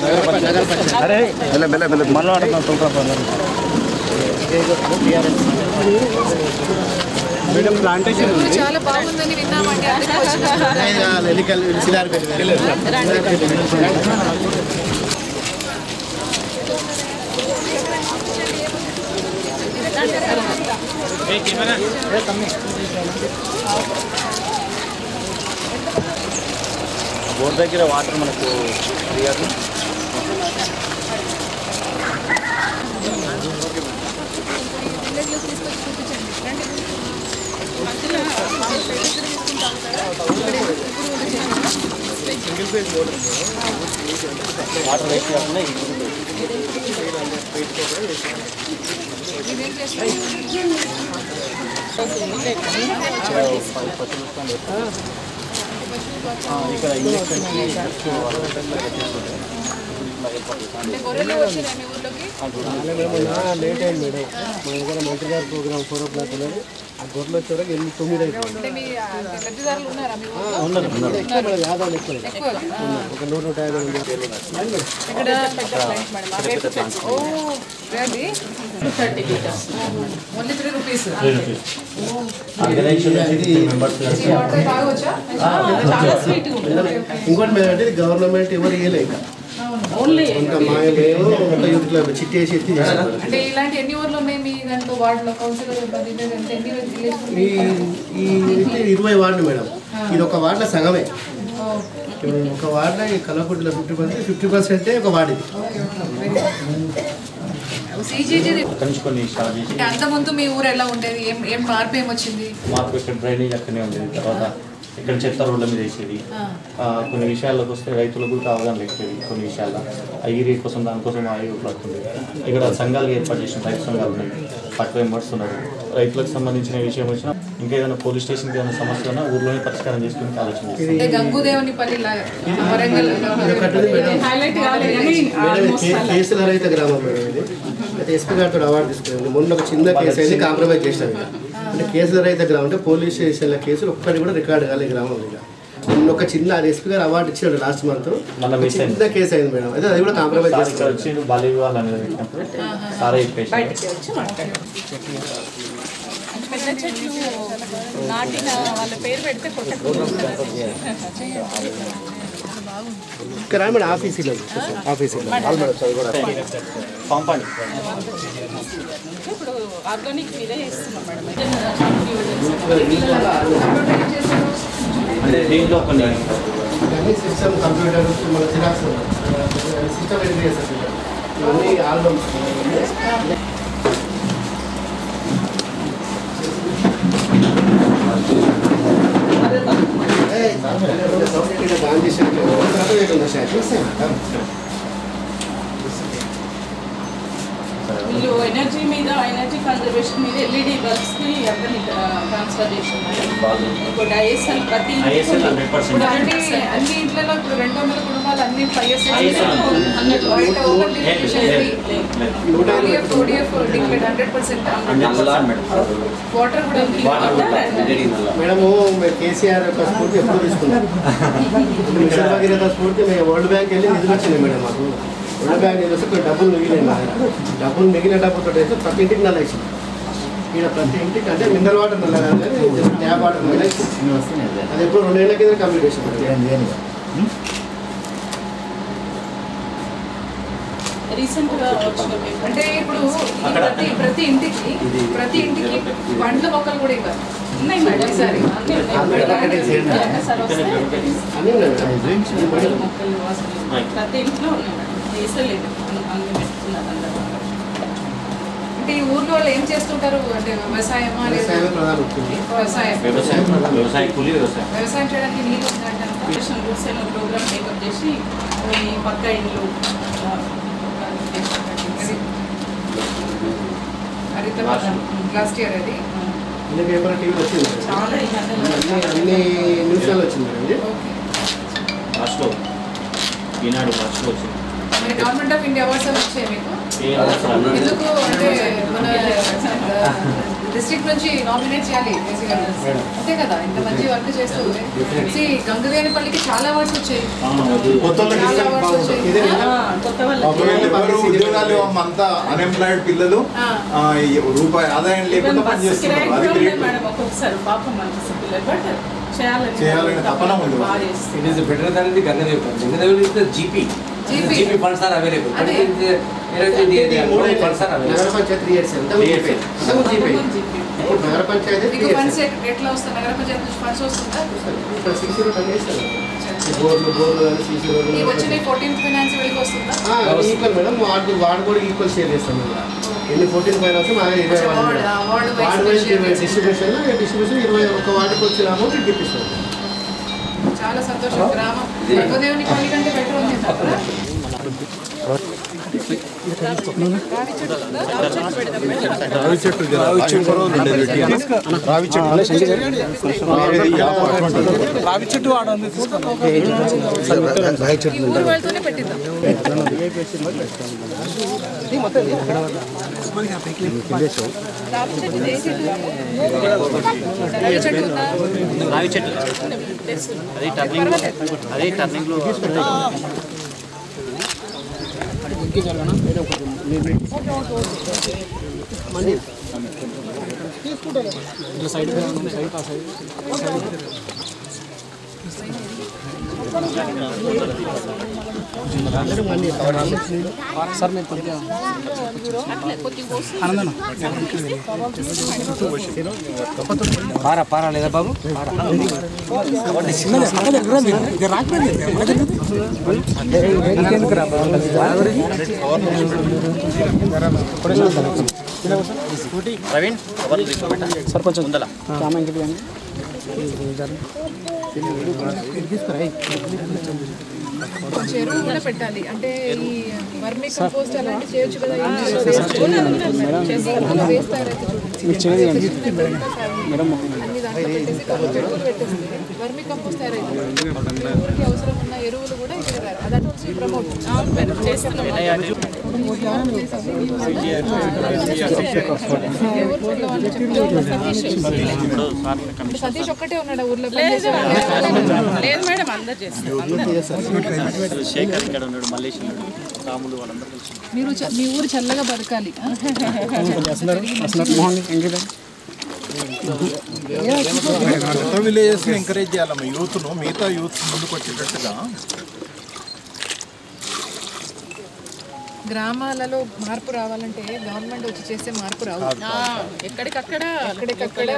अरे बेले बेले बेले मन మేడం ప్లాంటేషన్ చాలా బాగుందని విన్నామండి బోర్ దగ్గర వాటర్ మనకు ఫ్రీయాదు సింగిల్ ఫేజ్ వాటర్ వేస్ట్ కాకుండా ఇక్కడ లేట్ అయింది మేడం మా దగ్గర మంత్రి గారి ప్రోగ్రామ్ 4 o'clock ఉన్నది ఆ గొర్రెలు వచ్చేవరకు 9 అయిపోయింది యాదవ్ ఎక్కువ ఒక 150 ఇంకోటి మేడంటే గవర్నమెంట్ ఎవరు ఇవ్వలేక చిట్టి వేసి అంటే ఇలాంటి ఎన్ని ఊర్లు ఉన్నాయి మీ దాంట్లో వార్డులో కౌన్సిలర్ 20 వార్డులు మేడం ఇది ఒక వార్డులో సగమే ఒక వార్డులో ఈ కలపూడిలో 50% ఒక వార్డు అంత ముందు మీ ఊరు ఎలా ఉండేది ఏం మార్పు ఏమొచ్చింది మార్పు ఇక్కడ డ్రైనేజ్ అక్కడనే ఉండేది తర్వాత ఇక్కడ చెత్త రోడ్ల మీద వేసేది కొన్ని విషయాల్లోకి వస్తే రైతులకు కూడా అవగాహన లేకపోయింది కొన్ని విషయాల్లో ఐగిరి కోసం దానికోసం పడుతుంది ఇక్కడ సంఘాలు ఏర్పాటు చేసిన రైతు సంఘాలు ఉన్నాయి పట్టు మెంబర్స్ ఉన్నారు రైతులకు సంబంధించిన విషయం వచ్చినా ఇంకా ఏదైనా పోలీస్ స్టేషన్కి ఏదైనా సమస్య ఉన్నా ఊర్లోనే పరిష్కారం చేసుకునే ఆలోచన కేసుల రైతు గ్రామం అయితే ఎస్పీ గారితో అవార్డు తీసుకున్నాను మొన్న ఒక చిన్న కేసు అయితే కాంప్రమైజ్ చేశాను అంటే కేసుల రైతు గ్రామం అంటే పోలీస్ స్టేషన్ల కేసులు ఒక్కటి కూడా రికార్డు కాలేదు గ్రామం మీద ఒక చిన్న ఎస్పీ గారు అవార్డు ఇచ్చాడు లాస్ట్ మంత్ చిన్న కేసు అయింది మేడం అయితే అది కూడా కాంప్రమైజ్ ఇక్కడ మేడం ఆఫీసులో ఇప్పుడు ఆర్గానిక్ మీరే ఇస్తున్నాం మేడం అంటే దీంట్లో కొన్ని సిస్టమ్ కంప్యూటర్ మన జిరాక్స్ సిస్టమ్ ఎంట్రీ చేస్తారు ఇవన్నీ ఆల్బమ్స్ వీళ్ళు ఎనర్జీ మీద ఎనర్జీ కన్జర్వేషన్ మీద ఎల్ఈడి బల్బ్స్ కి అన్ని ట్రాన్స్ఫర్ చేస్తున్నారు ఇంకోటి ఐఎస్ఎల్ ప్రతి అన్ని ఇంట్లో ఇప్పుడు 200 కుటుంబాలు అన్ని 5 వాటర్ కూడా మేడము కేసీఆర్ యొక్క స్ఫూర్తి ఎప్పుడు తీసుకున్నారు మిషన్ భగీరథ స్ఫూర్తి మేము వరల్డ్ బ్యాంక్ వెళ్ళి నిధులు వచ్చింది మేడం మాకు వరల్డ్ బ్యాంక్ నిధులు వస్తే డబ్బులు మిగిలినాయి మా దగ్గర డబ్బులు మిగిలిన డబ్బుతో అయితే ప్రతి ఇంటికి నల్ల ఇచ్చింది ఇక్కడ ప్రతి ఇంటికి అంటే మినరల్ వాటర్ నల్ల కానీ ట్యాప్ వాటర్ నల్ల ఇచ్చింది అది ఎప్పుడు 2 ఏళ్ల కింద కంప్లీట్ చేసింది అంటే ఇప్పుడు ప్రతి ఇంటికి పండ్ల మొక్కలు కూడా ఇవ్వాలి ఉన్నాయి మేడం ఈసారి ప్రతి ఇంట్లో ఉన్నాయి మేడం వేసలేదు అంటే ఈ ఊర్లో వాళ్ళు ఏం చేస్తుంటారు అంటే వ్యవసాయం చేయడానికి నీళ్ళు ఉందంటే ప్రోగ్రామ్ టేకప్ చేసి పక్క ఇండ్లు లాస్ట్ ఇయర్ అది పేపర్ టీవీ వచ్చింది అన్ని నిమిషాలు వచ్చింది ఫస్ట్లో ఈనాడు ఫస్ట్లో వచ్చింది మరి గవర్నమెంట్ ఆఫ్ ఇండియా అవార్డ్స్ వచ్చాయి మీకు ఎందుకు అంటే మన డిస్ట్రిక్ట్ నుంచి నామినేట్ చేయాలి కేసీ గారు అంతే కదా ఇంత మంచి వర్క్ చేస్తూ గంగదేనిపల్లికి చాలా అవార్డ్స్ వచ్చాయి ఉద్యోగాలు అంతా అన్ఎంప్లాయిడ్ పిల్లలు రూపాయి ఆదాయం లేకుండా పనిచేస్తున్నారు చేయాలని తపన ఉంది it is better than the Gangadev is the GP funds are available but funds are available నగర పంచాయతీ 3 ఇయర్స్ ఎంత జీపీ ఇప్పుడు నగర పంచాయతీ మీకు ఫండ్స్ ఎట్లా వస్తాయి నగర పంచాయతీ నుంచి ఫండ్స్ వస్తుందా సిసి రోడ్ అనేస్తారు బోర్లు సిసి రోడ్ ఈ వచ్చిన 14th ఫైనాన్స్ వీళ్ళకి వస్తుందా ఈక్వల్ మేడం వార్డు కూడా ఈక్వల్ షేర్ చేస్తాం మేము ఎన్ని 14 ఫైనాన్స్ మా 20 వార్డు వైజ్ డిస్ట్రిబ్యూషన్ 21 వార్డుకి వచ్చిన అమౌంట్ ఇప్పిస్తాం చాలా సంతోషం గ్రామం గంగదేవుని పల్లి కంటే బెటర్ ఉంది కదా రావి చెట్టు ఊరు వాళ్ళతోనే పెట్టిద్దాం రావి చెట్టు అదే టర్నింగ్ లో సైడ్ సార్ మేము కొద్దిగా పారా లేదా బాబు ప్రవీణ్ సార్ కొంచెం ముందల చెరువు కూడా పెట్టాలి అంటే ఈ వర్మీ కంపోస్ట్ అలాంటి చేయొచ్చు కదా వర్మీ కంపోస్ట్ తయారైతుంది అవసరం ఉన్న ఎరువులు కూడా ఇక్కడ దట్ ఆల్సో ప్రమోట్ సతీష్ ఒక్కటే ఉన్నాడు ఊర్లో లేదు మేడం అందరు చేస్తారు శేఖర్ ఇక్కడ ఉన్నాడు మల్లేష్ ఉన్నాడు రాములు వాళ్ళందరూ మీరు మీ ఊరు చల్లగా బతకాలి కొత్త విలేజెస్ ఎంకరేజ్ చేయాలమ్మా యూత్ను మిగతా యూత్ ముందుకు వచ్చేటట్టుగా గ్రామాలలో మార్పు రావాలంటే గవర్నమెంట్ వచ్చి చేస్తే మార్పు రావు ఎక్కడికక్కడ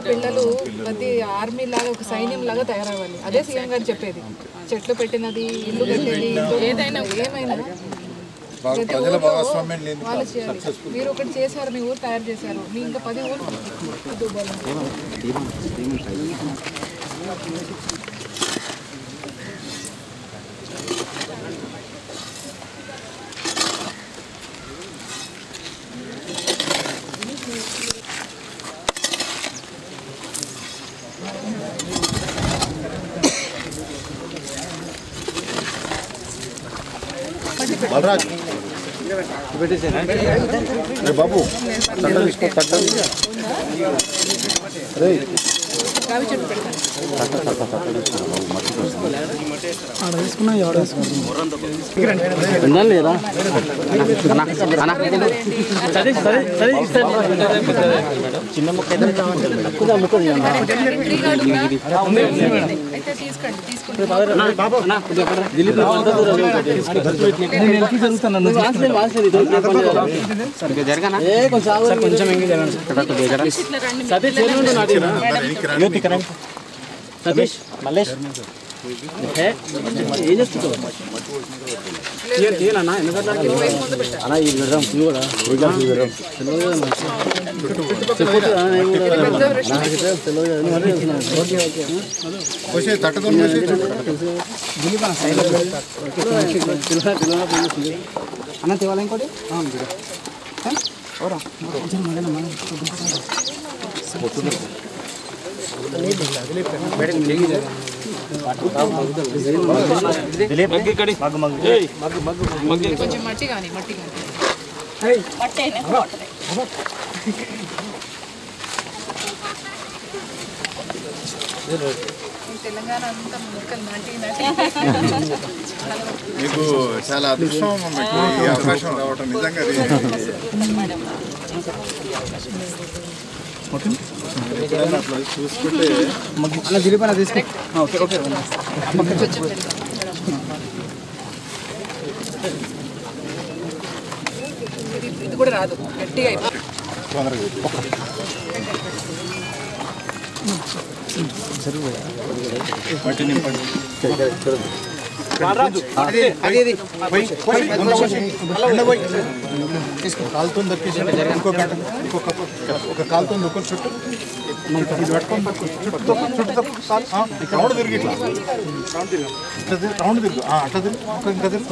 పిల్లలు ప్రతి ఆర్మీ లాగా ఒక సైన్యం లాగా తయారవ్వాలి అదే సీఎం గారు చెప్పేది చెట్లు పెట్టినది ఇల్లు కట్టేది ఏదైనా ఏమైనా వాళ్ళు చేయాలి మీరు ఒకటి చేశారు మీ ఊరు తయారు చేశారు మీ ఇంకా 10 ఊరు బలరాజ్ బాబు రావి చెట్టు పెడతాను చిన్న మొక్క అయితే తీసుకోండి సతీష్ మల్లేష్ ఏం చేస్తున్నావు అలా ఈ విడదాం కూడా అన్న తేవాలి ఇంకోటి కొంచెం మట్టి కానీ తెలంగాణ అంతా ముక్కలు నాటి మీకు చాలా అదృష్టం మీకు ఈ అవకాశం రావటం నిజంగా ఎప్పుడైనా అట్లా చూసుకుంటే అలా దిలీపన తీసుకో. ఓకే ఓకే ఇది కూడా రాదు గట్టిగా అయిపోయింది. మట్టి నింపండి. కాలుతో దక్కేసి ఇంకో గంట ఒక కాలుతో ఒక చుట్టూ ఇది పట్టుకొని రౌండ్ తిరిగి ఇట్లా రౌండ్ తిరుగు అట్లా తిరుగు ఇంకా తిరుగు.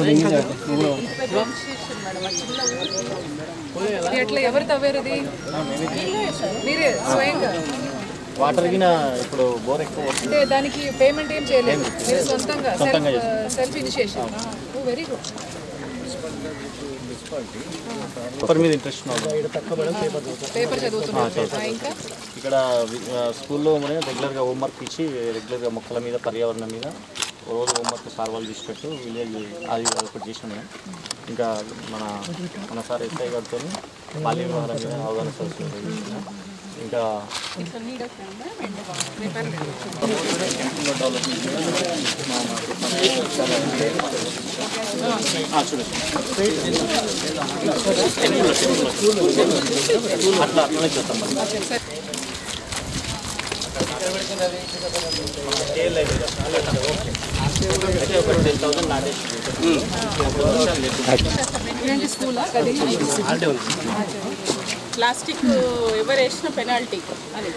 ఎట్లా ఎవరు తవ్వారు అది? మీరే స్వయంగా వాటర్ గిన ఇప్పుడు బోర్ ఎక్కువ అంటే దానికి పేమెంట్ ఏం చేయలేదు, మీరు సొంతంగా self initiation. Very good. Paper మీద ఇంట్రెస్ట్ పేపర్ చదువుతున్నారు. ఇంకా ఇక్కడ స్కూల్లో రెగ్యులర్గా హోంవర్క్ ఇచ్చి రెగ్యులర్గా మొక్కల మీద పర్యావరణం మీద రోజు హోంవర్క్ సార్ వాళ్ళు తీసిపెట్టు విలేజ్ అది ఒకటి చేసాం మేము. ఇంకా మన సార్ ఎస్ఐ గారితో బాల్య వివాహాల మీద అవగాహన సదస్సులు ఇంకా అట్లా అట్లనే చేస్తాం మరి. అయితే ఒక 10,000 నాటేసి స్కూలా ప్లాస్టిక్ ఎవరు వేసిన పెనాల్టీ అది.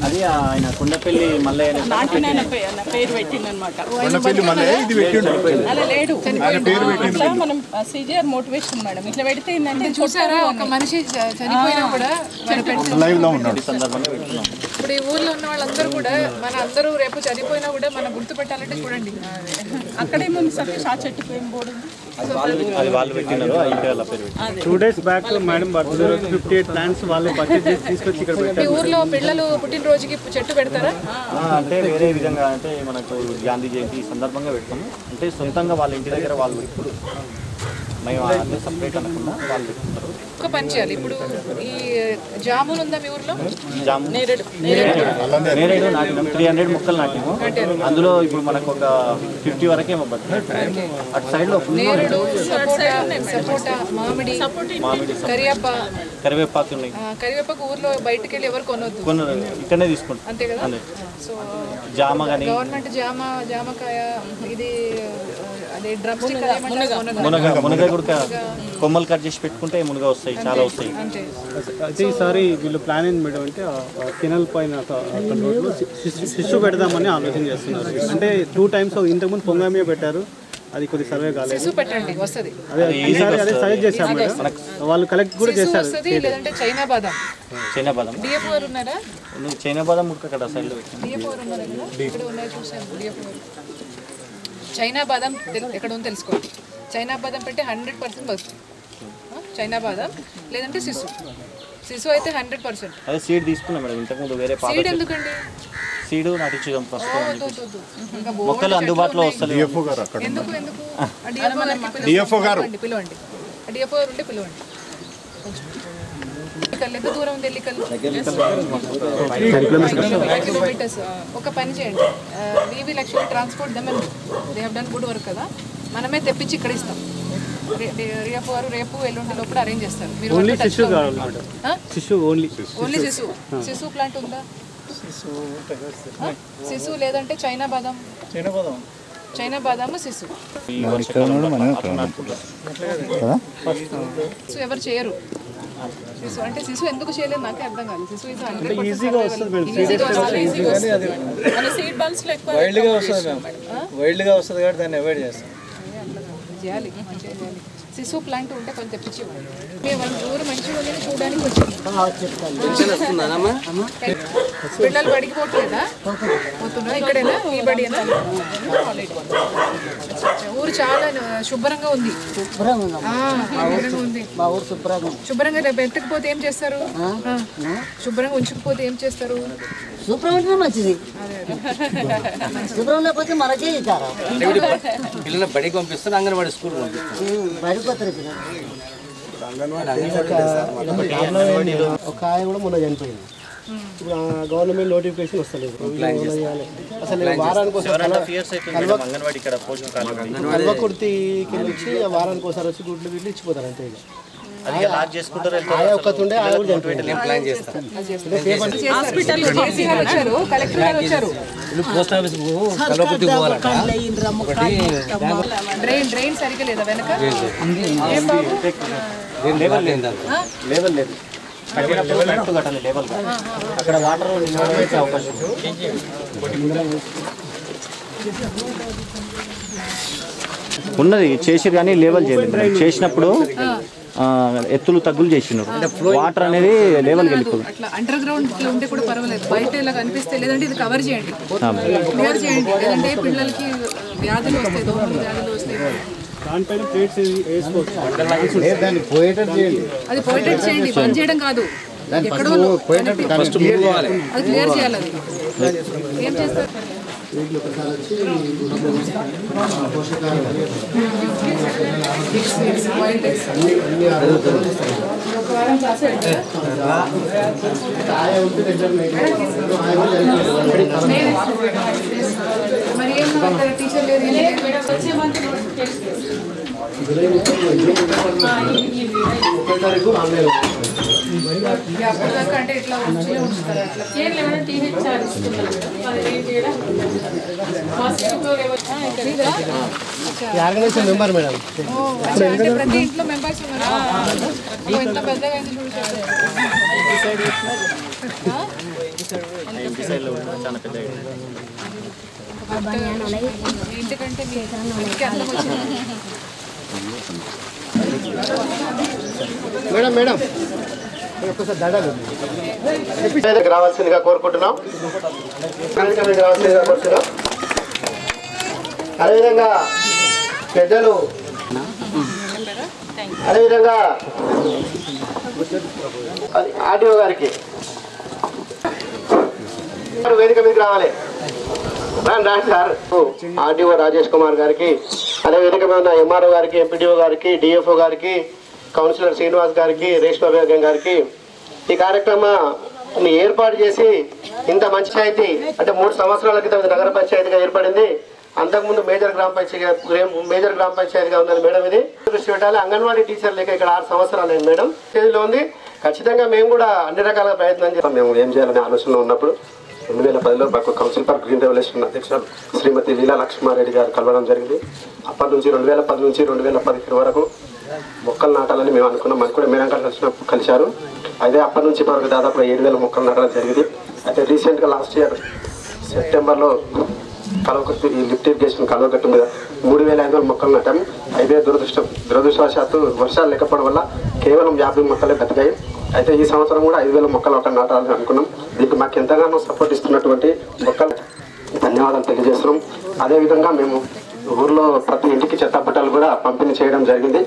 అది ఆయన కొండపల్లి మల్లయ్య నాటిన పేరు పెట్టిందనమాట. కొండపల్లి మల్లయ్య ఇది పెట్టిండు. అలా లేడు, ఆయన పేరు పెట్టిండు. అట్లా మనం సిజిఆర్ మోటివేషన్ మేడం ఇట్లా పెడితే ఏంటంటే చూసారా, ఒక మనిషి చనిపోయినా కూడా లైవ్ లో ఉన్నాడు. సందర్భంగా పెట్టుకున్నాం. ఇప్పుడు ఈ ఊర్లో ఉన్న వాళ్ళందరూ కూడా మన అందరూ రేపు చనిపోయినా కూడా మనం గుర్తుపెట్టాలంటే చూడండి. అక్కడేమో సతీష్ ఆ చెట్టుకు ఏం బోర్డు అది వాళ్ళు పెట్టినారు, ఆ ఇంటి వాళ్ళ పేరు పెట్టి. 2 days బ్యాక్ మేడం బర్త్డే రోజు 58 ప్లాంట్స్ వాళ్ళే పర్చేజ్ చేసి తీసుకొచ్చి ఇక్కడ మీ ఊర్లో పిల్లలు పుట్టినరోజుకి చెట్టు పెడతారా? అంటే వేరే విధంగా అంటే మనకు గాంధీ జయంతి ఈ సందర్భంగా పెడతాము. అంటే సొంతంగా వాళ్ళ ఇంటి దగ్గర వాళ్ళు ఇప్పుడు మేము అన్నీ సపరేట్ అనకుండా వాళ్ళు పెట్టుకుంటారు. ఒక పని చేయాలి. ఇప్పుడు ఈ జామున్ ఉందా మీ ఊర్లో? జాము నేరేడు నాటినాం, 300 మొక్కలు నాటినాము. అందులో ఇప్పుడు మనకు ఒక 50 వరకే బతుకుతాయి. అటు సైడ్ లో నేరేడు, సపోటా, మామిడి, కరివేపాకు ఉన్నాయి. కరివేపాకు ఊర్లో బయటకు వెళ్ళి ఎవరు కొనొద్దు, ఇక్కడనే తీసుకుంటాం. అంతే కదా. సో జామ కానీ గవర్నమెంట్ జామకాయ ఇది అదే డ్రమ్ మునగ కూడా కొమ్మలు కట్ చేసి పెట్టుకుంటే మునగ వస్తాయి, చాలా వస్తాయి. అయితే ఈసారి వీళ్ళు ప్లాన్ ఏంటి మేడం అంటే కెనల్ పైన రోడ్లో శిశు పెడదామని ఆలోచన చేస్తున్నారు. అంటే 2 times ఇంతకుముందు పొంగామియా పెట్టారు, అది కొద్ది సర్వే కాలేదు. పెట్టండి వస్తుంది. అదే ఈసారి అదే సజెస్ట్ చేశారు మేడం, వాళ్ళు కలెక్ట్ కూడా చేశారు. లేదంటే చైనా బాదం డిఎఫ్ గారు ఉన్నారా? చైనా బాదం అక్కడ సైడ్ లో డిఎఫ్ గారు ఉన్నారు కదా, ఇక్కడ ఉన్నాయి చూసాను. డిఎఫ్ గారు చైనా బాదం ఎక్కడ ఉందో తెలుసుకోండి. చైనా బాదం పెట్టి 100% వస్తుంది. చైనా బాదం లేదంటే శిశు అయితే 100%. అదే సీడ్ తీసుకున్నాం మేడం ఇంతకుముందు. వేరే సీడ్ ఎందుకండి? సీడ్ నాటించుదాం ప్రస్తుతం. మొక్కలు అందుబాటులో వస్తాయి. డిఎఫ్ఓ గారు అక్కడ ఎందుకు డిఎఫ్ఓ గారు పిలవండి. డిఎఫ్ఓ గారు ఉంటే పిలవండి. ఎంత దూరం ఉంది ఎల్లికల్? 5 kilometers. ఒక పని చేయండి, we will actually transport them and they have done good work కదా, మనమే తెప్పించి ఇక్కడ ఇస్తాం. రేపు వారు రేపు ఎల్లుండి లోపల అరేంజ్ చేస్తారు. మీరు ఓన్లీ శిశు ప్లాంట్ ఉందా? శిశు లేదంటే చైనా బాదం శిశు ఎవరు చేయరు. శిశు అంటే శిశు ఎందుకు చేయలేదు నాకే అర్థం కాదు. శిశు ఇది అంటే ఈజీగా వస్తుంది మేడం, మన సీట్ బల్బ్స్ లో ఎక్కువ వైల్డ్గా వస్తుంది మేడం, వైల్డ్గా వస్తుంది కాబట్టి దాన్ని అవాయిడ్ చేస్తాం. చేయాలి, మంచిగా చేయాలి. శిశు ప్లాంట్ ఉంటే కొంచెం తెప్పించి మేము వాళ్ళ ఊరు మంచిగా ఉందని చూడడానికి వచ్చింది. పిల్లలు బడికి పోవట్లేదా? పోతున్నా ఇక్కడేనా ఈ బడి ఎంత? ఊరు చాలా శుభ్రంగా ఉంది. శుభ్రంగా రేపు ఎత్తకపోతే ఏం చేస్తారు? శుభ్రంగా ఉంచకపోతే ఏం చేస్తారు? శుభ్రం ఉంటేనే మంచిది, శుభ్రం లేకపోతే మనకే ఇచ్చారు. పిల్లలు బడికి పంపిస్తారు, అంగన్వాడీ స్కూల్ పంపిస్తారు. బడిపోతారు ఒక ఆయన కూడా మొన్న చనిపోయింది. ఇప్పుడు గవర్నమెంట్ నోటిఫికేషన్ వస్తలేదు. అసలు వారానికి కల్వకుర్తికి వచ్చి వారానికి ఒకసారి వచ్చి గుడ్లు వీళ్ళు ఇచ్చిపోతారు అంతే. ఒక్కతుండే ఆయన కూడా చనిపోయింది. పోస్ట్ ఆఫీస్ కల్వకుర్తికి పోవాలంట. డ్రైన్ సరిగ్గా లేదా వెనక? లేవల్ లేదు, కట్టాలి లేవల్. అక్కడ వాటర్ అవకాశం ఉన్నది. చేసిరు కానీ లేవల్ చేయలేదు. చేసినప్పుడు ఎత్తులు తగ్గులు చేసినారు, వాటర్ అనేది లెవెల్కి వెళ్ళిపోతుంది. అట్లా అండర్ గ్రౌండ్ లో ఉంటే కూడా పర్వాలేదు, బయట ఇలా కనిపిస్తే. లేదంటే ఇది కవర్ చేయండి, క్లియర్ చేయండి. లేదంటే పిల్లలకి వ్యాధులు వస్తాయి, దోమలు వ్యాధులు వస్తాయి. దానిపైన ప్లేట్స్ వేసుకోవచ్చు. దాన్ని పోయేటట్టు చేయండి. అది పోయేటట్టు చేయండి, బంద్ చేయడం కాదు. ఎక్కడో అది క్లియర్ చేయాలి. అది ఏం చేస్తారు? ఒకసారి వచ్చి పోషకాలు మరి ఏం టీచర్ లేదు. అప్పటిదాకా అంటే ఇట్లా ఉంచుతారు. Organisation member madam. అంటే ప్రతి ఇంట్లో మెంబర్స్ ఉన్నారు. ఎంత పెద్దగా అయింది ఇంటికంటే మీ ఇంటికి అందం వచ్చింది. మేడం రావాల్సిందిగా కోరుకుంటున్నాం. అదేవిధంగా పెద్దలు, అదేవిధంగా ఆర్టీఓ గారికి వేదిక మీదకి రావాలి. రాండి సార్. ఆర్టీఓ రాజేష్ కుమార్ గారికి, అదే వేదిక మీద ఉన్న ఎంఆర్ఓ గారికి, ఎంపీడీఓ గారికి, డిఎఫ్ఓ గారికి, కౌన్సిలర్ శ్రీనివాస్ గారికి, రేష్మా బేగం గారికి ఈ కార్యక్రమాన్ని ఏర్పాటు చేసి ఇంత పంచాయతీ అంటే 3 సంవత్సరాల క్రితం నగర పంచాయతీగా ఏర్పడింది. అంతకుముందు మేజర్ గ్రామ పంచాయతీగా ఉందని మేడం. ఇది దృష్టి పెట్టాలి. అంగన్వాడీ టీచర్ లేక ఇక్కడ 6 సంవత్సరాలు అయింది మేడం. స్టేజ్లో ఉంది. ఖచ్చితంగా మేము కూడా అన్ని రకాల ప్రయత్నం చేస్తాం. మేము ఏం చేయాలనే ఆలోచనలో ఉన్నప్పుడు 2010లో మాకు కౌన్సిల్ ఫర్ గ్రీన్ రెవల్యూషన్ అధ్యక్షులు శ్రీమతి లీలా లక్ష్మారెడ్డి గారు కలవడం జరిగింది. అప్పటి నుంచి 2010 నుంచి 2015 వరకు మొక్కలు నాటాలని మేము అనుకున్నాం. మనకు కూడా మేడం కలిశారు. అయితే అప్పటి నుంచి మనకు దాదాపు 7,000 మొక్కలు నాటడం జరిగింది. అయితే రీసెంట్గా లాస్ట్ ఇయర్ సెప్టెంబర్లో కలవకర్తి ఈ లిఫ్ట్ ఇరిగేషన్ కలవకట్టు మీద 3,500 మొక్కలు నాటాము. అయితే దురదృష్టవశాత్తు వర్షాలు లేకపోవడం వల్ల కేవలం 50 మొక్కలే బతికాయి. అయితే ఈ సంవత్సరం కూడా 5,000 మొక్కలు ఒక నాటాలని అనుకున్నాం. దీనికి మాకు ఎంతగానో సపోర్ట్ ఇస్తున్నటువంటి మొక్కలు ధన్యవాదాలు తెలియజేస్తున్నాం. అదేవిధంగా మేము ఊర్లో ప్రతి ఇంటికి చెత్తబుట్టలు కూడా పంపిణీ చేయడం జరిగింది.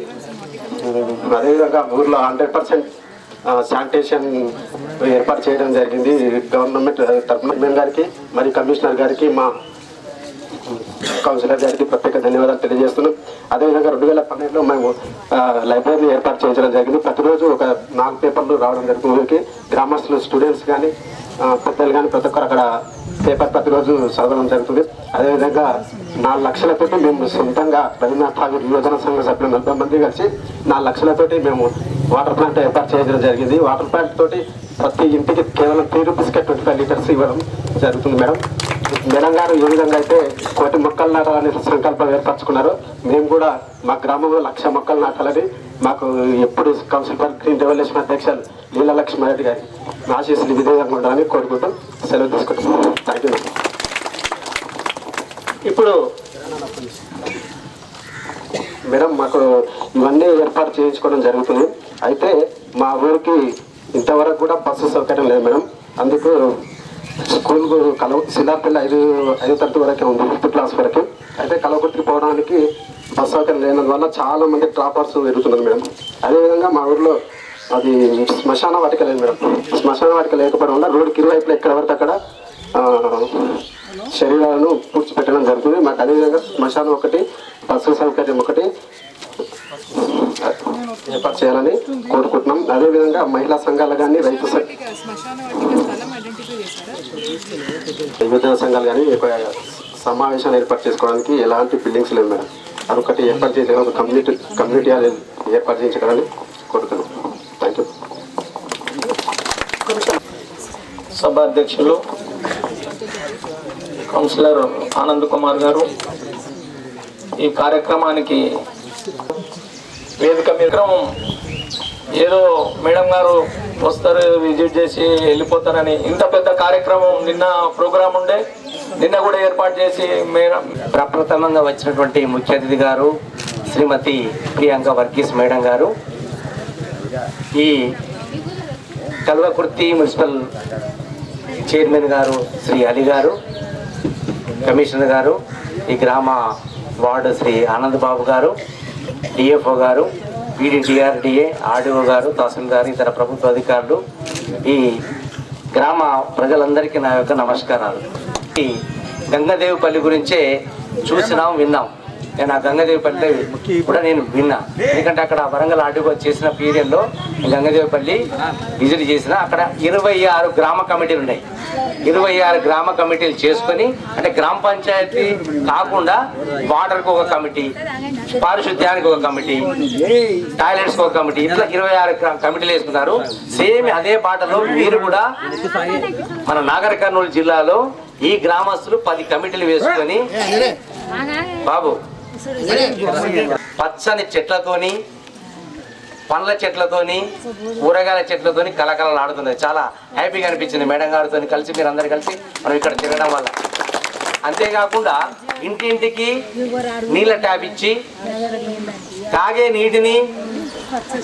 అదేవిధంగా ఊర్లో 100% శానిటేషన్ ఏర్పాటు చేయడం జరిగింది. గవర్నమెంట్ తరఫున గారికి మరియు కమిషనర్ గారికి, మా కౌన్సిలర్ గారికి ప్రత్యేక ధన్యవాదాలు తెలియజేస్తున్నాం. అదేవిధంగా 2012లో మేము లైబ్రరీ ఏర్పాటు చేయించడం జరిగింది. ప్రతిరోజు ఒక 4 పేపర్లు రావడం జరుగుతుంది. గ్రామస్తులు, స్టూడెంట్స్ కానీ, పెద్దలు కానీ ప్రతి ఒక్కరు అక్కడ పేపర్ ప్రతిరోజు చదవడం జరుగుతుంది. అదేవిధంగా 4 లక్షలతోటి మేము సొంతంగా రవీంద్రనాథ్ ఠాగూర్ యువజన సంఘ సభ్యులు 40 మంది కలిసి 4 లక్షలతోటి మేము వాటర్ ప్లాంట్ ఏర్పాటు చేయడం జరిగింది. వాటర్ ప్లాంట్ తోటి ప్రతి ఇంటికి కేవలం 3 రూపీస్కే 25 లీటర్స్ ఇవ్వడం జరుగుతుంది మేడం. మేడం గారు ఏ విధంగా అయితే 1,000 మొక్కలు నాటాలని సంకల్పం ఏర్పరచుకున్నారు, మేము కూడా మా గ్రామంలో 1,00,000 మొక్కలు నాటాలని మాకు ఎప్పుడు కౌన్సిల్ ఫర్ గ్రీన్ రెవల్యూషన్ అధ్యక్షులు లీలా లక్ష్మారెడ్డి గారి ఆశీస్సులు విధేయంగా ఉండాలని కోరుకుంటూ సెలవు తీసుకుంటున్నాం. Thank you. ఇప్పుడు మేడం మాకు ఇవన్నీ ఏర్పాటు చేయించుకోవడం జరుగుతుంది. అయితే మా ఊరికి ఇంతవరకు కూడా బస్సు సౌకర్యం లేదు మేడం. అందుకు స్కూల్ సిల్లార్పల్లి 5వ తరగతి వరకే ఉంది, 5th క్లాస్ వరకు. అయితే కలవకుర్తికి పోవడానికి బస్సు సౌకర్యం లేనందువల్ల చాలా మంది డ్రాపర్స్ ఎదుగుతున్నారు మేడం. అదేవిధంగా మా ఊర్లో అది శ్మశాన వాటిక లేదు మేడం. శ్మశాన వాటిక లేకపోవడం వల్ల రోడ్డుకి ఇరువైపులా ఎక్కడ పడితే అక్కడ శరీరాలను పూడ్చిపెట్టడం జరుగుతుంది. మాకు అదేవిధంగా శ్మశానం ఒకటి, బస్సు సౌకర్యం ఒకటి ఏర్పాటు చేయాలని కోరుకుంటున్నాం. అదేవిధంగా మహిళా సంఘాలు కానీ రైతు యువజన సంఘాలు కానీ సమావేశాలు ఏర్పాటు చేసుకోవడానికి ఎలాంటి బిల్డింగ్స్ లేవు మేడం. అదొకటి ఏర్పాటు చేసే ఒక కమ్యూనిటీ హాల్ ఏర్పాటు చేయించగలని కోరుతున్నాం. Thank you. సభ అధ్యక్షులు కౌన్సిలర్ ఆనంద్ కుమార్ గారు, ఈ కార్యక్రమానికి వేదిక కార్యక్రమం ఏదో మేడం గారు వస్తారు విజిట్ చేసి వెళ్ళిపోతారని ఇంత పెద్ద కార్యక్రమం నిన్న ప్రోగ్రాం ఉండే, నిన్న కూడా ఏర్పాటు చేసి మేడం ప్రప్రథమంగా వచ్చినటువంటి ముఖ్య అతిథి గారు శ్రీమతి ప్రియాంక వర్గీస్ మేడం గారు, ఈ కల్వకుర్తి మున్సిపల్ చైర్మన్ గారు శ్రీ అలీ గారు, కమిషనర్ గారు, ఈ గ్రామ వార్డు శ్రీ ఆనంద్ బాబు గారు, డిఎఫ్ఓ గారు, పీడీటీఆర్డీఏ, ఆర్డీఓ గారు, తహసీల్దార్, ఇతర ప్రభుత్వ అధికారులు, ఈ గ్రామ ప్రజలందరికీ నా యొక్క నమస్కారాలు. ఈ గంగదేవిపల్లి గురించే చూసినాం, విన్నాం. నేను ఆ గంగదేవిపల్లి కూడా నేను విన్నా, ఎందుకంటే అక్కడ వరంగల్ ఆర్డీఓ చేసిన పీరియడ్లో గంగదేవిపల్లి విజిట్ చేసిన. అక్కడ 26 గ్రామ కమిటీలు ఉన్నాయి. 26 గ్రామ కమిటీలు చేసుకొని, అంటే గ్రామ పంచాయతీ కాకుండా వాటర్కి ఒక కమిటీ, పారిశుద్ధ్యానికి ఒక కమిటీ, టాయిలెట్స్కి ఒక కమిటీ, ఇట్లా 26 కమిటీలు వేసుకున్నారు. సేమ్ అదే బాటలో మీరు కూడా మన నాగర్ కర్నూలు జిల్లాలో ఈ గ్రామస్తులు 10 కమిటీలు వేసుకొని బాబు పచ్చని చెట్లతోని, పండ్ల చెట్లతోని, కూరగాయల చెట్లతోని కలకలలాడుతుంది. చాలా హ్యాపీగా అనిపించింది మేడం గారితో కలిసి, మీరు అందరు కలిసి మనం ఇక్కడ తిరగడం వల్ల. అంతేకాకుండా ఇంటింటికి నీళ్ళ ట్యాప్ ఇచ్చి తాగే నీటిని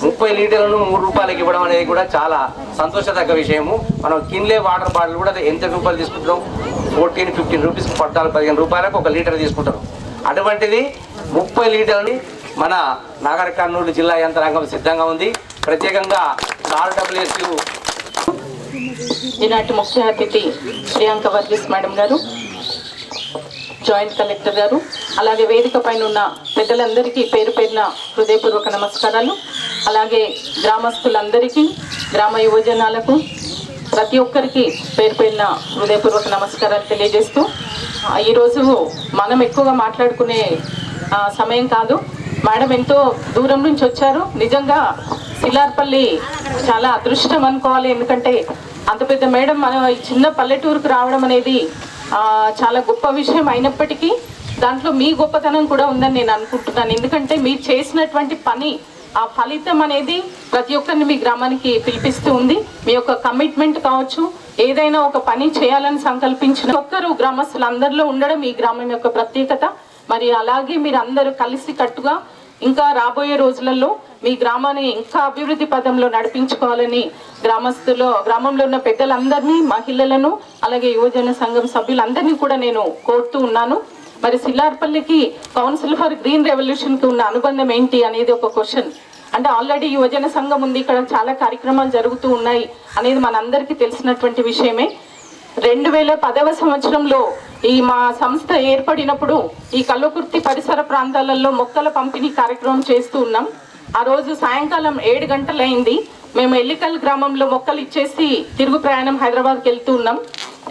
30 లీటర్లను 3 రూపాయలకి ఇవ్వడం అనేది కూడా చాలా సంతోషదగ్గ విషయము. మనం కిన్లే వాటర్ బాటిల్ కూడా ఎంత రూపాయలు తీసుకుంటాం, 14-15 రూపీస్, 14-15 రూపాయలకు 1 లీటర్ తీసుకుంటారు. అటువంటిది 30 లీటర్ని మన నాగర్ కర్నూలు జిల్లా యంత్రాంగం సిద్ధంగా ఉంది. ప్రత్యేకంగా RWSU ఈనాటి ముఖ్య అతిథి ప్రియాంక వర్గీస్ మేడం గారు, జాయింట్ కలెక్టర్ గారు, అలాగే వేదిక పైన ఉన్న పెద్దలందరికీ పేరు పేరున హృదయపూర్వక నమస్కారాలు. అలాగే గ్రామస్తులందరికీ, గ్రామ యువజనాలకు, ప్రతి ఒక్కరికి పేరు పేరున హృదయపూర్వక నమస్కారాలు తెలియజేస్తూ, ఈరోజు మనం ఎక్కువగా మాట్లాడుకునే సమయం కాదు. మేడం ఎంతో దూరం నుంచి వచ్చారు. నిజంగా సిల్లార్పల్లి చాలా అదృష్టం అనుకోవాలి. ఎందుకంటే అంత పెద్ద మేడం మన చిన్న పల్లెటూరుకు రావడం అనేది చాలా గొప్ప విషయం అయినప్పటికీ దాంట్లో మీ గొప్పతనం కూడా ఉందని నేను అనుకుంటున్నాను. ఎందుకంటే మీరు చేసినటువంటి పని, ఆ ఫలితం అనేది ప్రతి ఒక్కరిని మీ గ్రామానికి పిలిపిస్తూ ఉంది. మీ యొక్క కమిట్మెంట్ కావచ్చు, ఏదైనా ఒక పని చేయాలని సంకల్పించిన ఒక్కరు గ్రామస్తులందరిలో ఉండడం ఈ గ్రామం యొక్క ప్రత్యేకత. మరి అలాగే మీరు అందరూ కలిసి కట్టుగా ఇంకా రాబోయే రోజులలో మీ గ్రామాన్ని ఇంకా అభివృద్ధి పదంలో నడిపించుకోవాలని గ్రామంలో ఉన్న పెద్దలందరినీ, మహిళలను, అలాగే యువజన సంఘం సభ్యులందరినీ కూడా నేను కోరుతూ ఉన్నాను. మరి సిల్లార్పల్లికి కౌన్సిల్ ఫర్ గ్రీన్ రెవల్యూషన్కి ఉన్న అనుబంధం ఏంటి అనేది ఒక క్వశ్చన్. అంటే ఆల్రెడీ యువజన సంఘం ఉంది, ఇక్కడ చాలా కార్యక్రమాలు జరుగుతూ ఉన్నాయి అనేది మనందరికీ తెలిసినటువంటి విషయమే. 2010వ సంవత్సరంలో ఈ మా సంస్థ ఏర్పడినప్పుడు ఈ కల్వకుర్తి పరిసర ప్రాంతాలలో మొక్కల పంపిణీ కార్యక్రమం చేస్తూ ఉన్నాం. ఆ రోజు సాయంకాలం 7 గంటలైంది. మేము ఎల్లికల్ గ్రామంలో మొక్కలు ఇచ్చేసి తిరుగు ప్రయాణం హైదరాబాద్కి వెళ్తూ ఉన్నాం.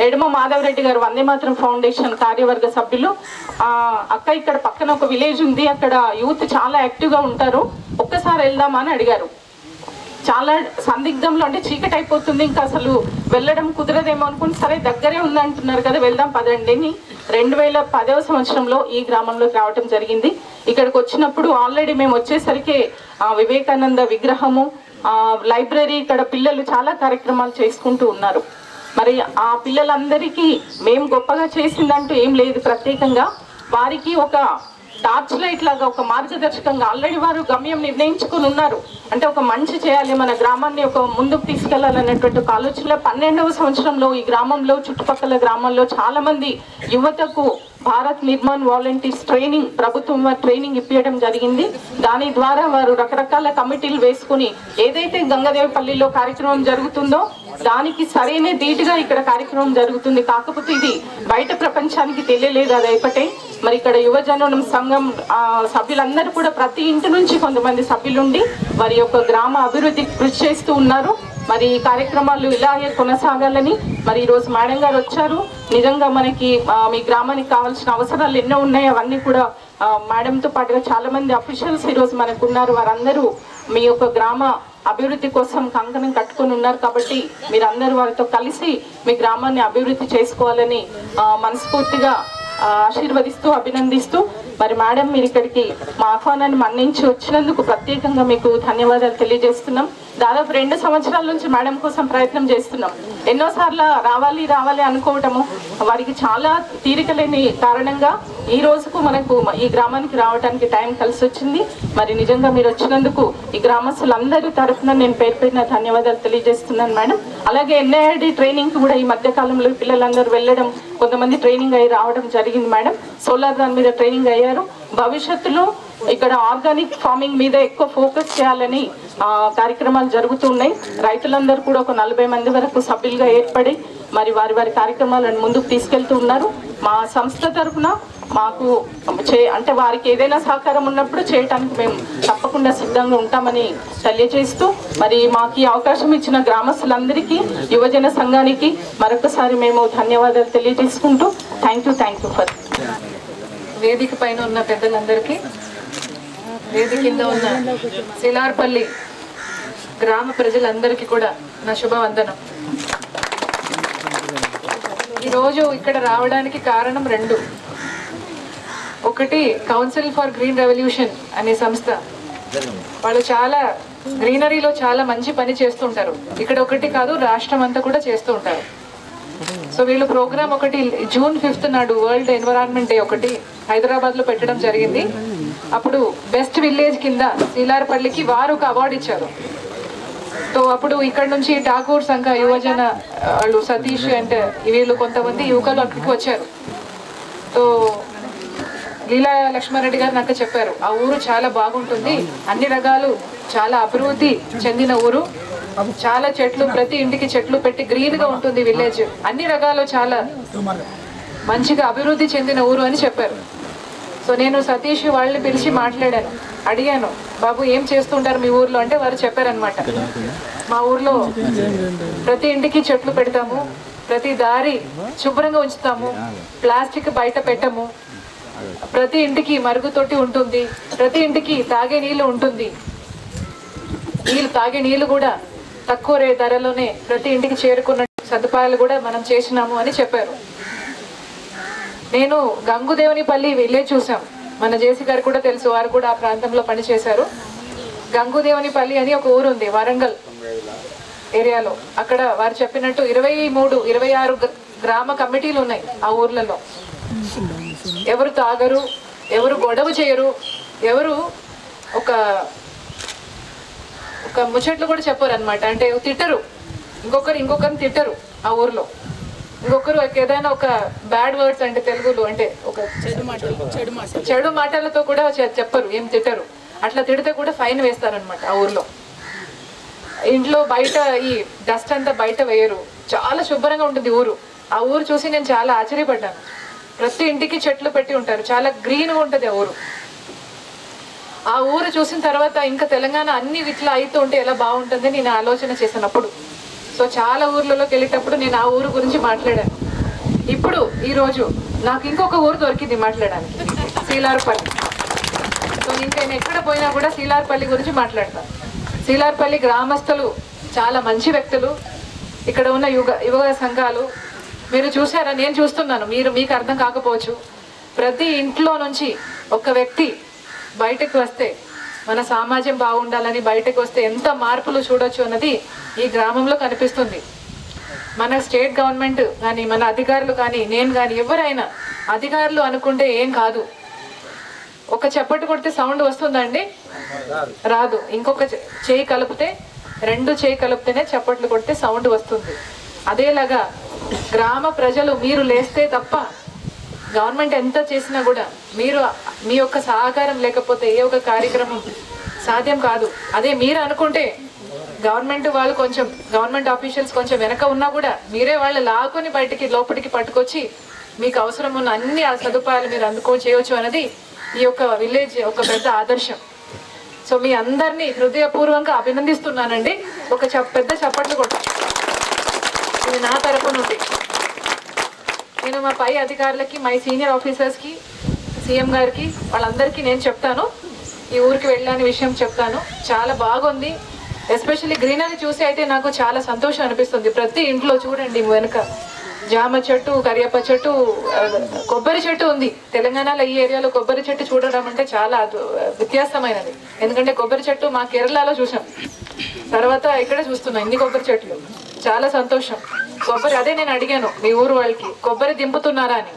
ఎడమ మాధవరెడ్డి గారు వందే మాతరం ఫౌండేషన్ కార్యవర్గ సభ్యులు, అక్క ఇక్కడ పక్కన ఒక విలేజ్ ఉంది, అక్కడ యూత్ చాలా యాక్టివ్గా ఉంటారు, ఒక్కసారి వెళ్దామా అని అడిగారు. చాలా సందిగ్ధంలో, అంటే చీకటి అయిపోతుంది ఇంకా అసలు వెళ్ళడం కుదరదేమో అనుకుని సరే దగ్గరే ఉందంటున్నారు కదా వెళ్దాం పదండి అని 2010వ సంవత్సరంలో ఈ గ్రామంలోకి రావటం జరిగింది. ఇక్కడికి వచ్చినప్పుడు ఆల్రెడీ మేము వచ్చేసరికి వివేకానంద విగ్రహము, లైబ్రరీ, ఇక్కడ పిల్లలు చాలా కార్యక్రమాలు చేసుకుంటూ ఉన్నారు. మరి ఆ పిల్లలందరికీ మేము గొప్పగా చేసిందంటూ ఏం లేదు, ప్రత్యేకంగా వారికి ఒక టార్చ్ లైట్ లాగా ఒక మార్గదర్శకంగా ఆల్రెడీ వారు గమ్యం నిర్ణయించుకుని ఉన్నారు. అంటే ఒక మంచి చేయాలి, మన గ్రామాన్ని ఒక ముందుకు తీసుకెళ్లాలనేటువంటి ఒక ఆలోచనలో 12వ సంవత్సరంలో ఈ గ్రామంలో చుట్టుపక్కల గ్రామాల్లో చాలా మంది యువతకు భారత్ నిర్మాణ్ వాలంటీర్స్ ట్రైనింగ్, ప్రభుత్వం ట్రైనింగ్ ఇప్పించడం జరిగింది. దాని ద్వారా వారు రకరకాల కమిటీలు వేసుకుని ఏదైతే గంగదేవిపల్లిలో కార్యక్రమం జరుగుతుందో దానికి సరైన ధీటుగా ఇక్కడ కార్యక్రమం జరుగుతుంది. కాకపోతే ఇది బయట ప్రపంచానికి తెలియలేదు, అది అయిపోతే మరి ఇక్కడ యువజన సంఘం సభ్యులందరూ కూడా ప్రతి ఇంటి నుంచి కొంతమంది సభ్యులుండి వారి యొక్క గ్రామ అభివృద్ధికి కృషి చేస్తూ ఉన్నారు. మరి ఈ కార్యక్రమాలు ఇలాగే కొనసాగాలని మరి ఈరోజు మేడం గారు వచ్చారు. నిజంగా మనకి మీ గ్రామానికి కావాల్సిన అవసరాలు ఎన్నో ఉన్నాయి, అవన్నీ కూడా మేడంతో పాటుగా చాలా మంది అఫీషియల్స్ ఈరోజు మనకు ఉన్నారు. వారందరూ మీ యొక్క గ్రామ అభివృద్ధి కోసం కంకణం కట్టుకొని ఉన్నారు. కాబట్టి మీరందరూ వారితో కలిసి మీ గ్రామాన్ని అభివృద్ధి చేసుకోవాలని మనస్ఫూర్తిగా ఆశీర్వదిస్తూ అభినందిస్తూ మరి మేడం మీరు ఇక్కడికి మా ఆహ్వానాన్ని మన్నించి వచ్చినందుకు ప్రత్యేకంగా మీకు ధన్యవాదాలు తెలియజేస్తున్నాం. దాదాపు 2 సంవత్సరాల నుంచి మేడం కోసం ప్రయత్నం చేస్తున్నాం. ఎన్నోసార్లు రావాలి రావాలి అనుకోవటము, వారికి చాలా తీరిక లేని కారణంగా ఈ రోజుకు మనకు ఈ గ్రామానికి రావడానికి టైం కలిసి వచ్చింది. మరి నిజంగా మీరు వచ్చినందుకు ఈ గ్రామస్తులందరి తరఫున నేను పేరు పేరున ధన్యవాదాలు తెలియజేస్తున్నాను మేడం. అలాగే ఎన్ఐఆర్డి ట్రైనింగ్ కూడా ఈ మధ్య కాలంలో పిల్లలందరూ వెళ్ళడం, కొంతమంది ట్రైనింగ్ అయ్యి రావడం జరిగింది మేడం. సోలార్ దాని మీద ట్రైనింగ్ అయ్యారు. భవిష్యత్తులో ఇక్కడ ఆర్గానిక్ ఫార్మింగ్ మీద ఎక్కువ ఫోకస్ చేయాలని కార్యక్రమాలు జరుగుతున్నాయి. రైతులందరూ కూడా ఒక 40 మంది వరకు సభ్యులుగా ఏర్పడి మరి వారి వారి కార్యక్రమాలను ముందుకు తీసుకెళ్తూ ఉన్నారు. మా సంస్థ తరఫున మాకు అంటే వారికి ఏదైనా సహకారం ఉన్నప్పుడు చేయడానికి మేము తప్పకుండా సిద్ధంగా ఉంటామని తెలియజేస్తూ మరి మాకు ఈ అవకాశం ఇచ్చిన గ్రామస్తులందరికీ, యువజన సంఘానికి మరొకసారి మేము ధన్యవాదాలు తెలియజేసుకుంటూ థ్యాంక్ యూ ఫర్. వేదిక పైన ఉన్న పెద్దలందరికీ, వేదిక కింద ఉన్న శిలార్పల్లి గ్రామ ప్రజలందరికీ కూడా నా శుభవందనం. ఈరోజు ఇక్కడ రావడానికి కారణం 2. ఒకటి కౌన్సిల్ ఫర్ గ్రీన్ రెవల్యూషన్ అనే సంస్థ, వాళ్ళు చాలా గ్రీనరీలో చాలా మంచి పని చేస్తుంటారు. ఇక్కడ ఒకటి కాదు, రాష్ట్రం అంతా కూడా చేస్తూ ఉంటారు. సో వీళ్ళు ప్రోగ్రామ్ ఒకటి June 5th నాడు వరల్డ్ ఎన్విరాన్మెంట్ డే ఒకటి హైదరాబాద్లో పెట్టడం జరిగింది. అప్పుడు బెస్ట్ విలేజ్ కింద శీలార్పల్లికి వారు ఒక అవార్డు ఇచ్చారు. సో అప్పుడు ఇక్కడ నుంచి ఠాకూర్ సంఘ యువజన వాళ్ళు సతీష్ అంటే వీళ్ళు కొంతమంది యువకులు అక్కడికి వచ్చారు. సో లీలా లక్ష్మారెడ్డి గారు నాకు చెప్పారు, ఆ ఊరు చాలా బాగుంటుంది, అన్ని రకాలు చాలా అభివృద్ధి చెందిన ఊరు, చాలా చెట్లు, ప్రతి ఇంటికి చెట్లు పెట్టి గ్రీన్గా ఉంటుంది విలేజ్, అన్ని రకాలు చాలా మంచిగా అభివృద్ధి చెందిన ఊరు అని చెప్పారు. సో నేను సతీష్ వాళ్ళని పిలిచి మాట్లాడాను, అడిగాను, బాబు ఏం చేస్తుంటారు మీ ఊర్లో అంటే వారు చెప్పారనమాట, మా ఊర్లో ప్రతి ఇంటికి చెట్లు పెడతాము, ప్రతి దారి శుభ్రంగా ఉంచుతాము, ప్లాస్టిక్ బయట పెట్టము, ప్రతి ఇంటికి మరుగుతొట్టి ఉంటుంది, ప్రతి ఇంటికి తాగే నీళ్ళు ఉంటుంది, తాగే నీళ్ళు కూడా తక్కువ ధరలోనే ప్రతి ఇంటికి చేరుకున్న సదుపాయాలు కూడా మనం చేసినాము అని చెప్పారు. నేను గంగుదేవనిపల్లి విలేజ్ చూసాం, మన జేసీ గారు కూడా తెలుసు, వారు కూడా ఆ ప్రాంతంలో పనిచేశారు. గంగుదేవనిపల్లి అని ఒక ఊరు ఉంది వరంగల్ ఏరియాలో. అక్కడ వారు చెప్పినట్టు 23-26 గ్రామ కమిటీలు ఉన్నాయి ఆ ఊర్లలో. ఎవరు తాగరు, ఎవరు గొడవ చేయరు, ఎవరు ఒక ముచ్చట్లు కూడా చెప్పరు అనమాట. అంటే తిట్టరు, ఇంకొకరిని తిట్టరు ఆ ఊర్లో. ఇంకొకరు ఏదైనా ఒక బ్యాడ్ వర్డ్స్ అంటే తెలుగులో అంటే ఒక చెడు మాటలతో కూడా చెప్పరు, ఏం తిట్టరు. అట్లా తిడితే కూడా ఫైన్ వేస్తారనమాట ఆ ఊర్లో. ఇంట్లో బయట ఈ డస్ట్ అంతా బయట వేయరు, చాలా శుభ్రంగా ఉంటుంది ఊరు. ఆ ఊరు చూసి నేను చాలా ఆశ్చర్యపడ్డాను. ప్రతి ఇంటికి చెట్లు పెట్టి ఉంటారు, చాలా గ్రీన్గా ఉంటుంది ఆ ఊరు. ఆ ఊరు చూసిన తర్వాత ఇంకా తెలంగాణ అన్ని ఇట్లా అవుతూ ఉంటే ఎలా బాగుంటుంది నేను ఆలోచన చేసినప్పుడు. సో చాలా ఊర్లలోకి వెళ్ళేటప్పుడు నేను ఆ ఊరు గురించి మాట్లాడాను. ఇప్పుడు ఈరోజు నాకు ఇంకొక ఊరు దొరికింది మాట్లాడడానికి, శీలార్పల్లి. సో ఇంకా నేను ఎక్కడ పోయినా కూడా శీలార్పల్లి గురించి మాట్లాడతాను. సీలార్పల్లి గ్రామస్తులు చాలా మంచి వ్యక్తులు. ఇక్కడ ఉన్న యువ సంఘాలు మీరు చూసారా, నేను చూస్తున్నాను, మీకు అర్థం కాకపోవచ్చు. ప్రతి ఇంట్లో నుంచి ఒక వ్యక్తి బయటకు వస్తే, మన సమాజం బాగుండాలని బయటకు వస్తే ఎంత మార్పులు చూడొచ్చు అన్నది ఈ గ్రామంలో కనిపిస్తుంది. మన స్టేట్ గవర్నమెంట్ కానీ, మన అధికారులు కానీ, నేను కానీ, ఎవరైనా అధికారులు అనుకుంటే ఏం కాదు. ఒక చప్పటి కొడితే సౌండ్ వస్తుందండి? రాదు. ఇంకొక చేయి కలిపితే, 2 చేయి కలిపితేనే చప్పట్లు కొడితే సౌండ్ వస్తుంది. అదేలాగా గ్రామ ప్రజలు మీరు లేస్తే తప్ప గవర్నమెంట్ ఎంత చేసినా కూడా మీ యొక్క సహకారం లేకపోతే ఏ ఒక కార్యక్రమం సాధ్యం కాదు. అదే మీరు అనుకుంటే గవర్నమెంట్ వాళ్ళు కొంచెం, గవర్నమెంట్ ఆఫీషియల్స్ కొంచెం వెనక ఉన్నా కూడా మీరే వాళ్ళు లాక్కుని లోపలికి పట్టుకొచ్చి మీకు అవసరం ఉన్న అన్ని ఆ సదుపాయాలు మీరు చేయవచ్చు అనేది ఈ యొక్క విలేజ్ ఒక పెద్ద ఆదర్శం. సో మీ అందరినీ హృదయపూర్వకంగా అభినందిస్తున్నానండి. ఒక పెద్ద చప్పట్లు కొట్టాలి. ఇది నా తరపు నుండి. నేను మా పై అధికారులకి, మై సీనియర్ ఆఫీసర్స్కి, సీఎం గారికి, వాళ్ళందరికీ నేను చెప్తాను, ఈ ఊరికి వెళ్ళని విషయం చెప్తాను. చాలా బాగుంది. ఎస్పెషల్లీ గ్రీనరీ చూసి అయితే నాకు చాలా సంతోషం అనిపిస్తుంది. ప్రతి ఇంట్లో చూడండి వెనుక జామ చెట్టు, కరియప్ప చెట్టు, కొబ్బరి చెట్టు ఉంది. తెలంగాణలో ఈ ఏరియాలో కొబ్బరి చెట్టు చూడడం అంటే చాలా వ్యత్యాసమైనది. ఎందుకంటే కొబ్బరి చెట్టు మా కేరళలో చూసాం, తర్వాత ఇక్కడ చూస్తున్నాం ఇన్ని కొబ్బరి చెట్లు. చాలా సంతోషం. అదే నేను అడిగాను మీ ఊరు వాళ్ళకి, కొబ్బరి దింపుతున్నారా అని.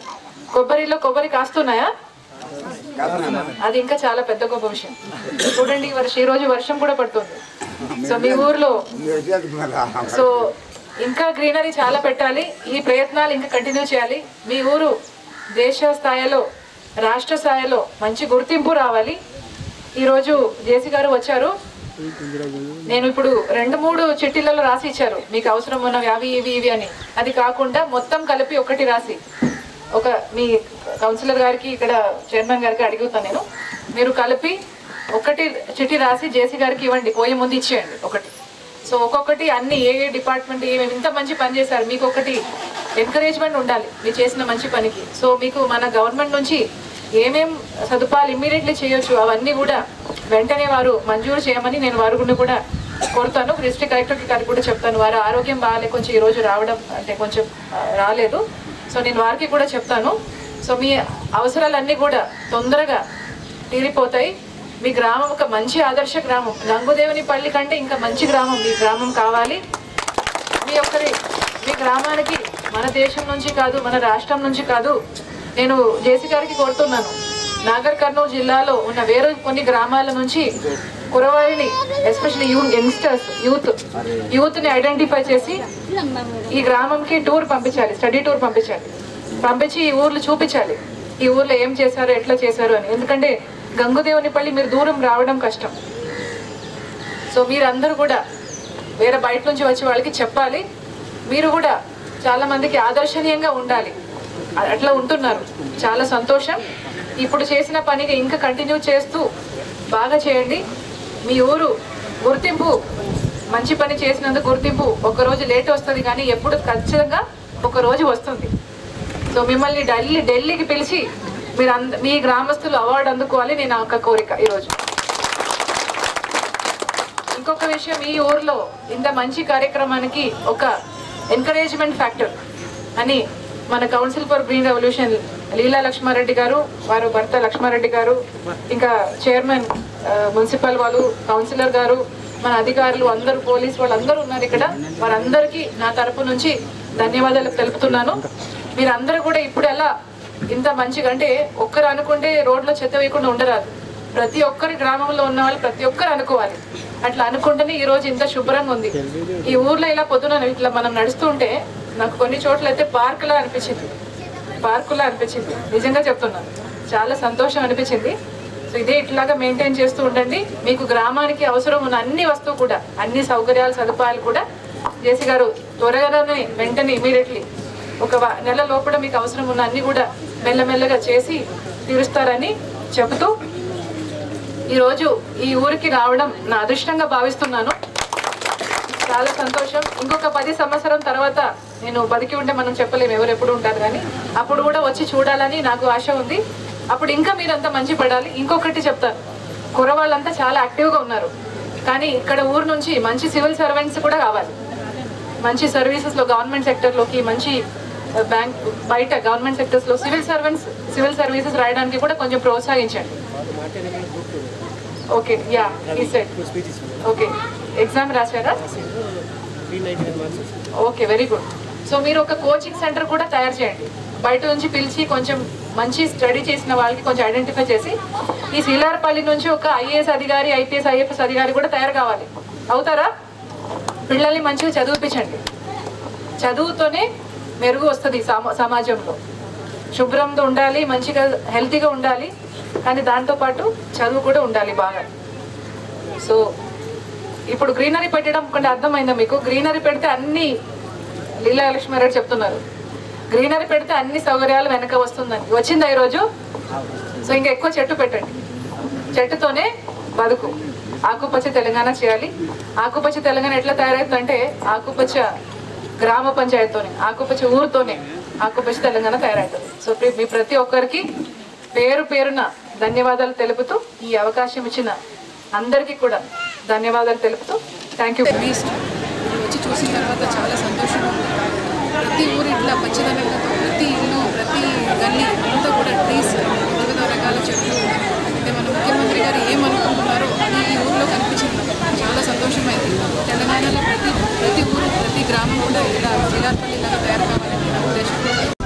కొబ్బరిలో కొబ్బరి కాస్తున్నాయా? అది ఇంకా చాలా పెద్ద గొప్ప విషయం. చూడండి ఈ రోజు వర్షం కూడా పడుతుంది. సో మీ ఊర్లో సో ఇంకా గ్రీనరీ చాలా పెట్టాలి. ఈ ప్రయత్నాలు ఇంకా కంటిన్యూ చేయాలి. మీ ఊరు దేశ స్థాయిలో, రాష్ట్ర స్థాయిలో మంచి గుర్తింపు రావాలి. ఈరోజు జేసీ గారు వచ్చారు. నేను ఇప్పుడు 2-3 చిట్టీలలో రాసి ఇచ్చారు, మీకు అవసరం ఉన్నవి అవి ఇవి అని. అది కాకుండా మొత్తం కలిపి ఒకటి రాసి మీ కౌన్సిలర్ గారికి, ఇక్కడ చైర్మన్ గారికి అడుగుతాను నేను, మీరు కలిపి ఒకటి చిట్టి రాసి జేసీ గారికి ఇవ్వండి, పోయే ముందు ఇచ్చేయండి ఒకటి. సో ఒక్కొక్కటి అన్ని ఏ డిపార్ట్మెంట్ ఏమేమి ఇంత మంచి పని చేశారు, మీకు ఒకటి ఎంకరేజ్మెంట్ ఉండాలి మీరు చేసిన మంచి పనికి. సో మీకు మన గవర్నమెంట్ నుంచి ఏమేం సదుపాయాలు ఇమ్మీడియట్లీ చేయొచ్చు అవన్నీ కూడా వెంటనే వారు మంజూరు చేయమని నేను వారిని కూడా కోరుతాను. డిస్ట్రిక్ట్ కలెక్టర్ గారికి కూడా చెప్తాను. వారి ఆరోగ్యం బాగాలే, కొంచెం ఈరోజు రావడం అంటే కొంచెం రాలేదు. సో నేను వారికి కూడా చెప్తాను. సో మీ అవసరాలన్నీ కూడా తొందరగా తీరిపోతాయి. మీ గ్రామం ఒక మంచి ఆదర్శ గ్రామం. గంగుదేవుని పల్లి కంటే ఇంకా మంచి గ్రామం మీ గ్రామం కావాలి. మీ గ్రామానికి మన దేశం నుంచి కాదు, మన రాష్ట్రం నుంచి కాదు, నేను జేసీ గారికి కోరుతున్నాను, నాగర్ కర్నూలు జిల్లాలో ఉన్న వేరే కొన్ని గ్రామాల నుంచి కురవారిని, ఎస్పెషల్లీ యంగ్స్టర్స్, యూత్ని ఐడెంటిఫై చేసి ఈ గ్రామంకి టూర్ పంపించాలి, స్టడీ టూర్ పంపించి ఈ ఊర్లు చూపించాలి, ఈ ఊర్లో ఏం చేశారు, ఎట్లా చేశారు అని. ఎందుకంటే గంగుదేవునిపల్లి మీరు దూరం రావడం కష్టం. సో మీరందరూ కూడా వేరే బయట నుంచి వచ్చే వాళ్ళకి చెప్పాలి. మీరు కూడా చాలా మందికి ఆదర్శనీయంగా ఉండాలి. అట్లా ఉంటున్నారు, చాలా సంతోషం. ఇప్పుడు చేసిన పనిని ఇంకా కంటిన్యూ చేస్తూ బాగా చేయండి. మీ ఊరు గుర్తింపు, మంచి పని చేసినందుకు గుర్తింపు ఒకరోజు లేట్ వస్తుంది, కానీ ఎప్పుడు ఖచ్చితంగా ఒకరోజు వస్తుంది. సో మిమ్మల్ని ఢిల్లీకి పిలిచి మీ గ్రామస్తులు అవార్డు అందుకోవాలి, నేను ఒక కోరిక ఈరోజు. ఇంకొక విషయం, ఈ ఊర్లో ఇంత మంచి కార్యక్రమానికి ఒక ఎంకరేజ్మెంట్ ఫ్యాక్టర్ అని మన కౌన్సిల్ ఫర్ గ్రీన్ రెవల్యూషన్ లీలా లక్ష్మారెడ్డి గారు, వారు భర్త లక్ష్మారెడ్డి గారు, ఇంకా చైర్మన్, మున్సిపల్ వాళ్ళు, కౌన్సిలర్ గారు, మన అధికారులు అందరూ, పోలీస్ వాళ్ళందరూ ఉన్నారు ఇక్కడ. వారందరికీ నా తరపు నుంచి ధన్యవాదాలు తెలుపుతున్నాను. మీరందరూ కూడా ఇప్పుడు ఎలా ఇంత మంచిగా, అంటే ఒక్కరు అనుకుంటే రోడ్లో చెత్త వేయకుండా ఉండరాదు. ప్రతి ఒక్కరి గ్రామంలో ఉన్న వాళ్ళు ప్రతి ఒక్కరు అనుకోవాలి. అట్లా అనుకుంటేనే ఈరోజు ఇంత శుభ్రంగా ఉంది. ఈ ఊర్లో ఇలా పొద్దున ఇట్లా మనం నడుస్తుంటే నాకు కొన్ని చోట్ల అయితే పార్కులా అనిపించింది, నిజంగా చెప్తున్నాను. చాలా సంతోషం అనిపించింది. సో ఇదే ఇట్లాగా మెయింటైన్ చేస్తూ ఉండండి. మీకు గ్రామానికి అవసరం ఉన్న అన్ని వస్తువు కూడా, అన్ని సౌకర్యాలు, సదుపాయాలు కూడా జేసీ గారు త్వరగానే వెంటనే ఇమీడియట్లీ ఒక నెల లోపల మీకు అవసరం ఉన్న అన్ని కూడా మెల్లమెల్లగా చేసి తీరుస్తారని చెబుతూ ఈరోజు ఈ ఊరికి రావడం నా అదృష్టంగా భావిస్తున్నాను. చాలా సంతోషం. ఇంకొక 10 సంవత్సరం తర్వాత నేను బతికి ఉంటే మనం చెప్పలేము ఎవరు ఎప్పుడు ఉంటారు, కానీ అప్పుడు కూడా వచ్చి చూడాలని నాకు ఆశ ఉంది. అప్పుడు ఇంకా మీరంతా మంచి పడాలి. ఇంకొకటి చెప్తాను, కుర్రవాళ్ళంతా చాలా యాక్టివ్గా ఉన్నారు. కానీ ఇక్కడ ఊరు నుంచి మంచి సివిల్ సర్వెంట్స్ కూడా కావాలి. మంచి సర్వీసెస్లో గవర్నమెంట్ సెక్టర్లోకి మంచి బ్యాంక్ బయట గవర్నమెంట్ సెక్టర్స్లో సివిల్ సర్వీసెస్ రాయడానికి కూడా కొంచెం ప్రోత్సహించండి. ఓకే యా ఈ సెట్ ఓకే ఎగ్జామ్ రాశారా? Okay very good. సో మీరు ఒక కోచింగ్ సెంటర్ కూడా తయారు చేయండి. బయట నుంచి పిలిచి కొంచెం మంచి స్టడీ చేసిన వాళ్ళకి కొంచెం ఐడెంటిఫై చేసి ఈ శీలార్పల్లి నుంచి ఒక ఐఏఎస్ అధికారి ఐపీఎస్ ఐఎఫ్ఎస్ అధికారి కూడా తయారు కావాలి. అవుతారా? పిల్లల్ని మంచిగా చదివించండి. చదువుతోనే మెరుగు వస్తుంది సమాజంలో. శుభ్రంగా ఉండాలి, మంచిగా హెల్తీగా ఉండాలి, కానీ దాంతోపాటు చదువు కూడా ఉండాలి బాగా. సో ఇప్పుడు గ్రీనరీ పెట్టడం కొంచెం అర్థమైందా మీకు? గ్రీనరీ పెడితే అన్ని లీలా లక్ష్మారెడ్డి చెప్తున్నారు, గ్రీనరీ పెడితే అన్ని సౌకర్యాలు వెనక వస్తుందని. వచ్చిందా ఈరోజు? సో ఇంకా ఎక్కువ చెట్టు పెట్టండి. చెట్టుతోనే బతుకు. ఆకుపచ్చ తెలంగాణ చేయాలి. ఆకుపచ్చ తెలంగాణ ఎట్లా తయారవుతుందంటే ఆకుపచ్చ గ్రామ పంచాయతీతోనే, ఆకుపచ్చ ఊరితోనే ఆకుపచ్చ తెలంగాణ తయారవుతుంది. సో మీ ప్రతి ఒక్కరికి పేరు పేరున ధన్యవాదాలు తెలుపుతూ, ఈ అవకాశం ఇచ్చిన అందరికీ కూడా ధన్యవాదాలు తెలుపుతూ థ్యాంక్ యూ. వచ్చి చూసిన తర్వాత చాలా సంతోషంగా ఉంది. ప్రతి ఊరు ఇట్లా పచ్చదనంగా, ప్రతి ఇల్లు ప్రతి గల్లీ అంతా కూడా ట్రీస్, వివిధ రకాల చెట్లు, అంటే మన ముఖ్యమంత్రి గారు ఏమనుకుంటున్నారో అది ఈ ఊరిలో కనిపించింది. చాలా సంతోషమైంది. తెలంగాణలో ప్రతి ఊరు ప్రతి గ్రామం కూడా ఇలా శీలార్పల్లి ఇలాగా తయారు కావాలని నా ఉద్దేశం.